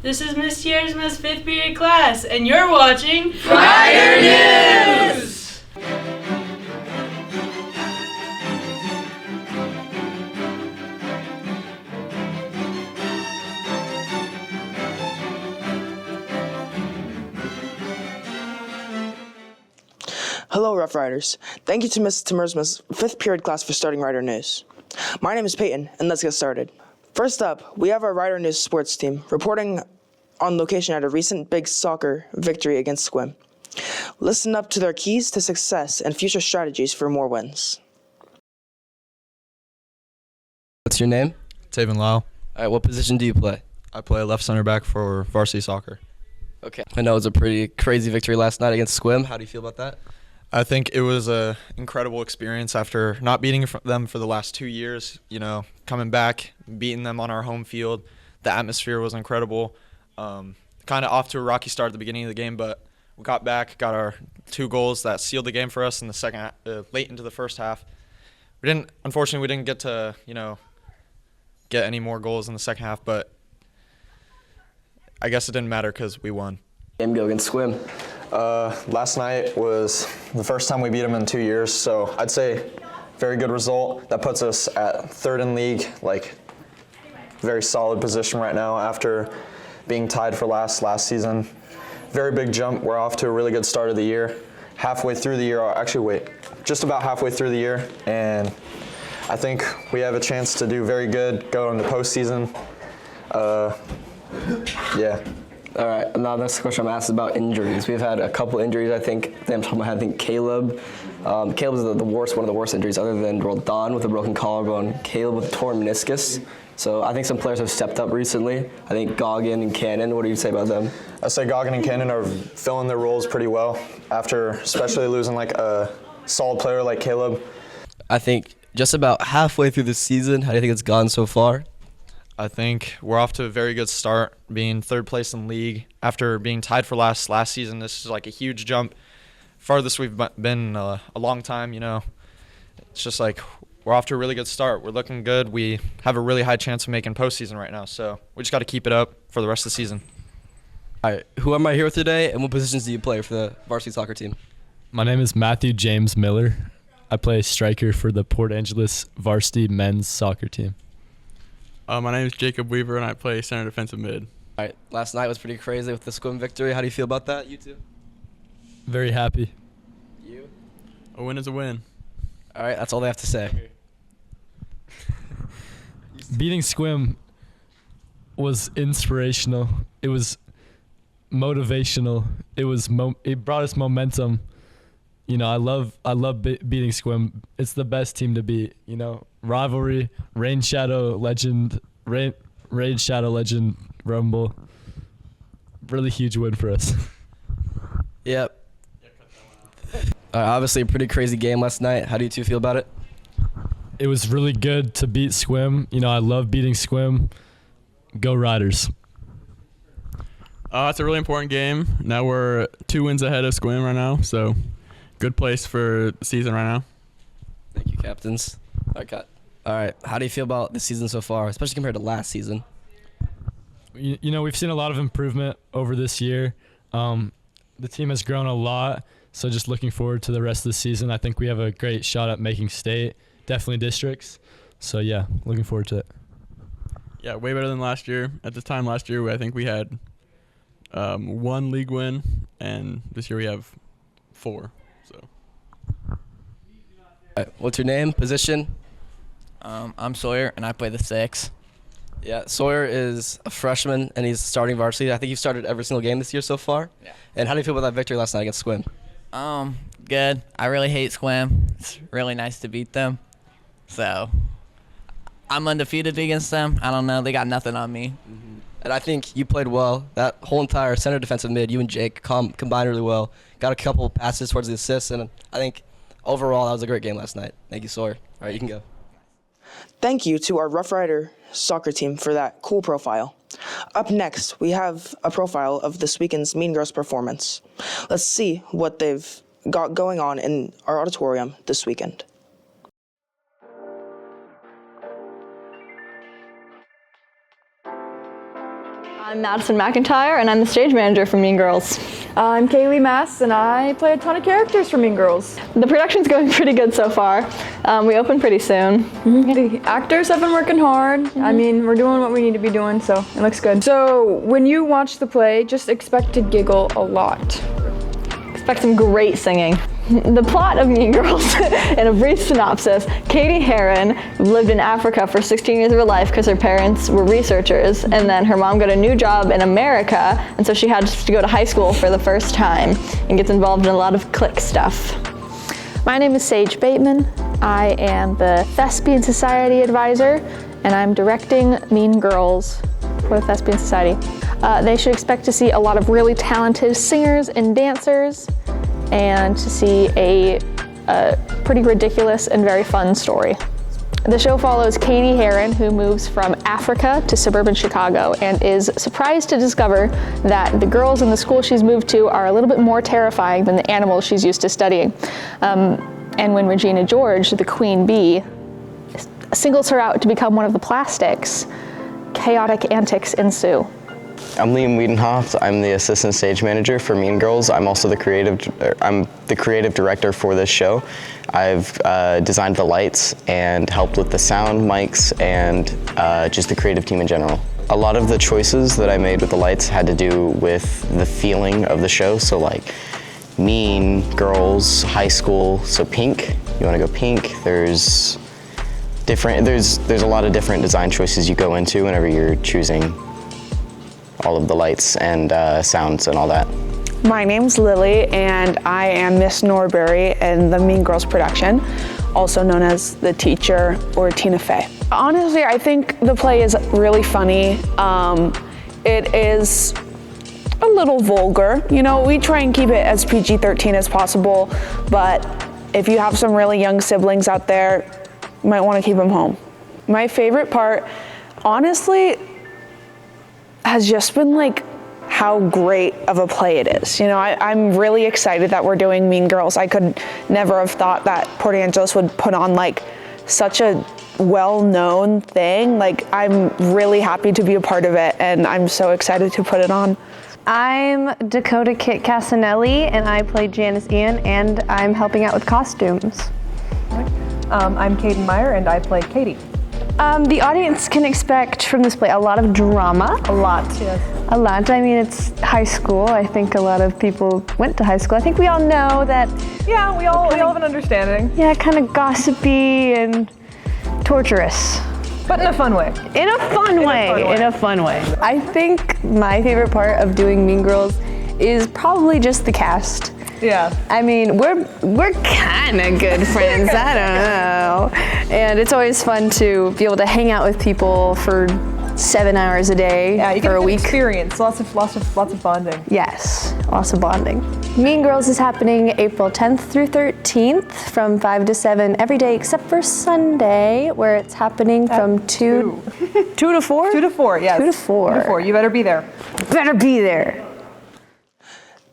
This is Miss Tiersma's 5th period class, and you're watching Rider News! Hello, Rough Riders. Thank you to Ms. Tiersma's 5th period class for starting Rider News. My name is Peyton, and let's get started. First up, we have our Rider News sports team reporting on location at a recent big soccer victory against Squim. Listen up to their keys to success and future strategies for more wins. What's your name? Taven Lau. All right, what position do you play? I play left center back for varsity soccer. Okay. I know it was a pretty crazy victory last night against Squim. How do you feel about that? I think it was an incredible experience after not beating them for the last 2 years. You know, coming back, beating them on our home field. The atmosphere was incredible. Kind of off to a rocky start at the beginning of the game, but we got back, got our 2 goals that sealed the game for us in the second, late into the first half. Unfortunately, we didn't get to, get any more goals in the second half, but I guess it didn't matter because we won. Game go against Squim. Last night was the first time we beat them in 2 years, so I'd say very good result. That puts us at 3rd in league, very solid position right now after being tied for last season. Very big jump. We're off to a really good start of the year. Halfway through the year, just about halfway through the year, and I think we have a chance to do very good, go into postseason. Yeah. All right, now the next question I'm asked about injuries. We've had a couple injuries, I think. I think Caleb. Caleb is the worst, one of the worst injuries other than Don with a broken collarbone, Caleb with a torn meniscus. So I think some players have stepped up recently. I think Goggin and Cannon, what do you say about them? I say Goggin and Cannon are filling their roles pretty well after especially losing a solid player like Caleb. I think just about halfway through the season, how do you think it's gone so far? I think we're off to a very good start, being 3rd place in league. After being tied for last season, this is a huge jump. Farthest we've been a long time, It's just we're off to a really good start. We're looking good. We have a really high chance of making postseason right now, so we just got to keep it up for the rest of the season. All right, who am I here with today, and what positions do you play for the varsity soccer team? My name is Matthew James Miller. I play striker for the Port Angeles varsity men's soccer team. My name is Jacob Weaver, and I play center defensive mid. All right, last night was pretty crazy with the Squim victory. How do you feel about that, you two? Very happy. You? A win is a win. All right, that's all they have to say. Beating Squim was inspirational. It was motivational. It brought us momentum. I love beating Squim. It's the best team to beat. Rivalry, Rain Shadow Legend Rumble. Really huge win for us. Yep. Obviously a pretty crazy game last night. How do you two feel about it? It was really good to beat Squim. I love beating Squim. Go Riders. It's a really important game. Now we're 2 wins ahead of Squim right now, so good place for the season right now. Thank you, captains. All right, how do you feel about the season so far, especially compared to last season? We've seen a lot of improvement over this year. The team has grown a lot, so just looking forward to the rest of the season. I think we have a great shot at making state, definitely districts. So, yeah, looking forward to it. Yeah, way better than last year. At this time last year, I think we had 1 league win, and this year we have 4. So. All right, what's your name, position? I'm Sawyer, and I play the 6. Yeah, Sawyer is a freshman, and he's starting varsity. I think you've started every single game this year so far. Yeah. And how do you feel about that victory last night against Squim? Good. I really hate Squim. It's really nice to beat them. So, I'm undefeated against them. I don't know. They got nothing on me. Mm-hmm. And I think you played well. That whole entire center defensive mid, you and Jake combined really well. Got a couple passes towards the assists, and I think overall that was a great game last night. Thank you, Sawyer. All right, you can go. Thank you to our Rough Rider soccer team for that cool profile. Up next, we have a profile of this weekend's Mean Girls performance. Let's see what they've got going on in our auditorium this weekend. I'm Madison McIntyre, and I'm the stage manager for Mean Girls. I'm Kaylee Mass, and I play a ton of characters for Mean Girls. The production's going pretty good so far. We open pretty soon. The actors have been working hard. I mean, we're doing what we need to be doing, so it looks good. So when you watch the play, just expect to giggle a lot. Expect some great singing. The plot of Mean Girls, in a brief synopsis, Katie Heron lived in Africa for 16 years of her life because her parents were researchers, and then her mom got a new job in America, and so she had to go to high school for the first time and gets involved in a lot of clique stuff. My name is Sage Bateman. I am the Thespian Society advisor, and I'm directing Mean Girls for the Thespian Society. They should expect to see a lot of really talented singers and dancers, and to see a pretty ridiculous and very fun story. The show follows Katie Heron, who moves from Africa to suburban Chicago and is surprised to discover that the girls in the school she's moved to are a little bit more terrifying than the animals she's used to studying. And when Regina George, the queen bee, singles her out to become one of the plastics, chaotic antics ensue. I'm Liam Wiedenhoff. I'm the assistant stage manager for Mean Girls. I'm also the creative director for this show. I've designed the lights and helped with the sound, mics, and just the creative team in general. A lot of the choices that I made with the lights had to do with the feeling of the show. So like Mean Girls, high school, so pink. You want to go pink. There's a lot of different design choices you go into whenever you're choosing all of the lights and sounds and all that. My name's Lily, and I am Miss Norbury in the Mean Girls production, also known as the teacher or Tina Fey. Honestly, I think the play is really funny. It is a little vulgar. You know, we try and keep it as PG-13 as possible, but if you have some really young siblings out there, you might want to keep them home. My favorite part, honestly, has just been like how great of a play it is. You know, I'm really excited that we're doing Mean Girls. I could never have thought that Port Angeles would put on like such a well-known thing. Like, I'm really happy to be a part of it, and I'm so excited to put it on. I'm Dakota Kit Casanelli, and I play Janice Ian, and I'm helping out with costumes. I'm Kaden Meyer, and I play Katie. The audience can expect from this play a lot of drama. A lot, yes. A lot. I mean, it's high school. I think a lot of people went to high school. I think we all know that. Yeah, we all have an understanding. Yeah, kind of gossipy and torturous. But in a fun way. In a fun way. I think my favorite part of doing Mean Girls is probably just the cast. Yeah. I mean, we're kind of good friends. I don't know. And it's always fun to be able to hang out with people for 7 hours a day for a week. Experience. Lots of bonding. Yes, lots of bonding. Mean Girls is happening April 10th through 13th from 5 to 7 every day except for Sunday, where it's happening from 2 to 4? 2 to 4, yes. 2 to 4. 2 to 4. You better be there. Better be there.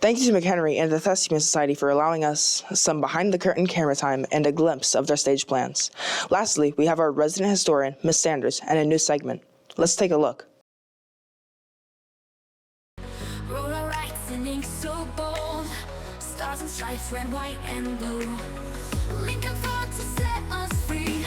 Thank you to McHenry and the Thespian Society for allowing us some behind-the-curtain camera time and a glimpse of their stage plans. Lastly, we have our resident historian, Miss Sanders, and a new segment. Let's take a look. Stars and stripes, red, white, and blue. Lincoln fought to set us free.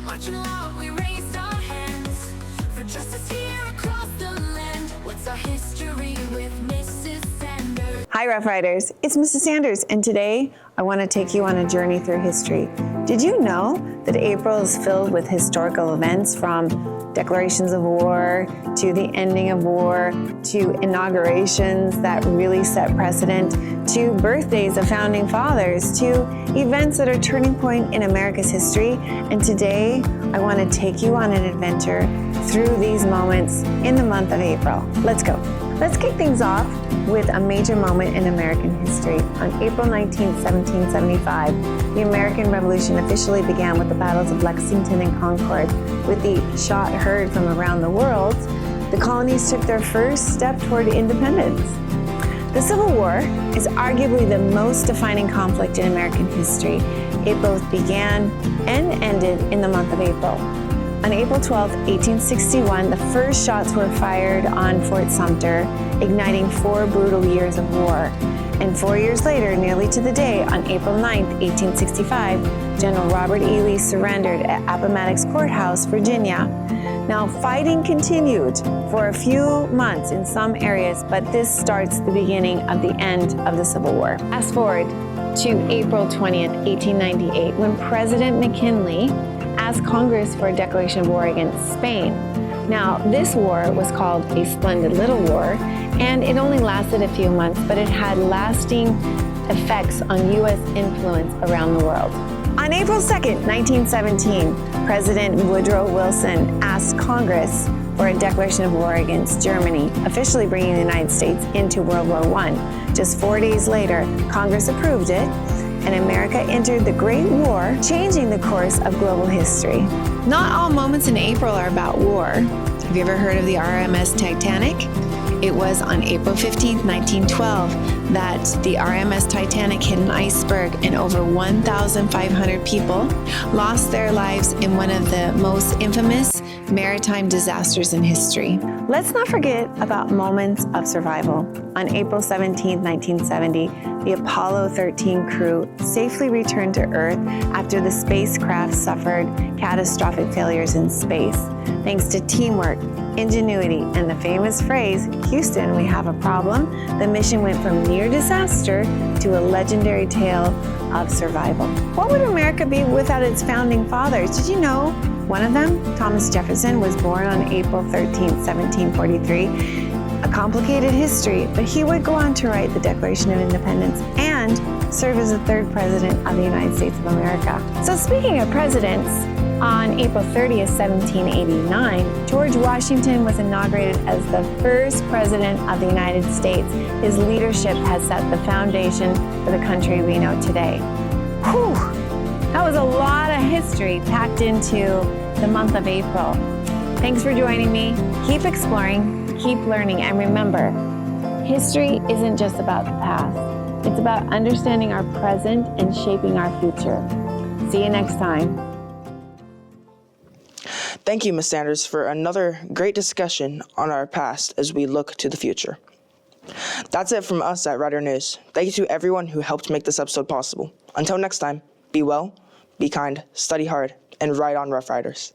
Marching along, we raised our hands for justice here across the land. What's our history with Mrs. Sanders? Hi, Rough Riders. It's Mrs. Sanders, and today I want to take you on a journey through history. Did you know that April is filled with historical events, from declarations of war to the ending of war to inaugurations that really set precedent to birthdays of founding fathers to events that are turning point in America's history? And today I want to take you on an adventure through these moments in the month of April. Let's go. Let's kick things off with a major moment in American history. On April 19, 1775, the American Revolution officially began with the battles of Lexington and Concord. With the shot heard from around the world, the colonies took their first step toward independence. The Civil War is arguably the most defining conflict in American history. It both began and ended in the month of April. On April 12, 1861, the first shots were fired on Fort Sumter, igniting 4 brutal years of war. And 4 years later, nearly to the day, on April 9, 1865, General Robert E. Lee surrendered at Appomattox Courthouse, Virginia. Now, fighting continued for a few months in some areas, but this starts the beginning of the end of the Civil War. Fast forward to April 20th, 1898, when President McKinley asked Congress for a declaration of war against Spain. Now, this war was called a Splendid Little War, and it only lasted a few months, but it had lasting effects on U.S. influence around the world. On April 2nd, 1917, President Woodrow Wilson asked Congress for a declaration of war against Germany, officially bringing the United States into World War I. Just 4 days later, Congress approved it, and America entered the Great War, changing the course of global history. Not all moments in April are about war. Have you ever heard of the RMS Titanic? It was on April 15, 1912, that the RMS Titanic hit an iceberg and over 1,500 people lost their lives in one of the most infamous maritime disasters in history. Let's not forget about moments of survival. On April 17, 1970, the Apollo 13 crew safely returned to Earth after the spacecraft suffered catastrophic failures in space. Thanks to teamwork, ingenuity, and the famous phrase, "Houston, we have a problem," the mission went from near disaster to a legendary tale of survival. What would America be without its founding fathers? Did you know one of them, Thomas Jefferson, was born on April 13, 1743? A complicated history, but he would go on to write the Declaration of Independence and serve as the 3rd president of the United States of America. So speaking of presidents, on April 30th, 1789, George Washington was inaugurated as the first president of the United States. His leadership has set the foundation for the country we know today. Whew, that was a lot of history packed into the month of April. Thanks for joining me. Keep exploring, keep learning, and remember, history isn't just about the past. It's about understanding our present and shaping our future. See you next time. Thank you, Ms. Sanders, for another great discussion on our past as we look to the future. That's it from us at Rider News. Thank you to everyone who helped make this episode possible. Until next time, be well, be kind, study hard, and ride on, Rough Riders.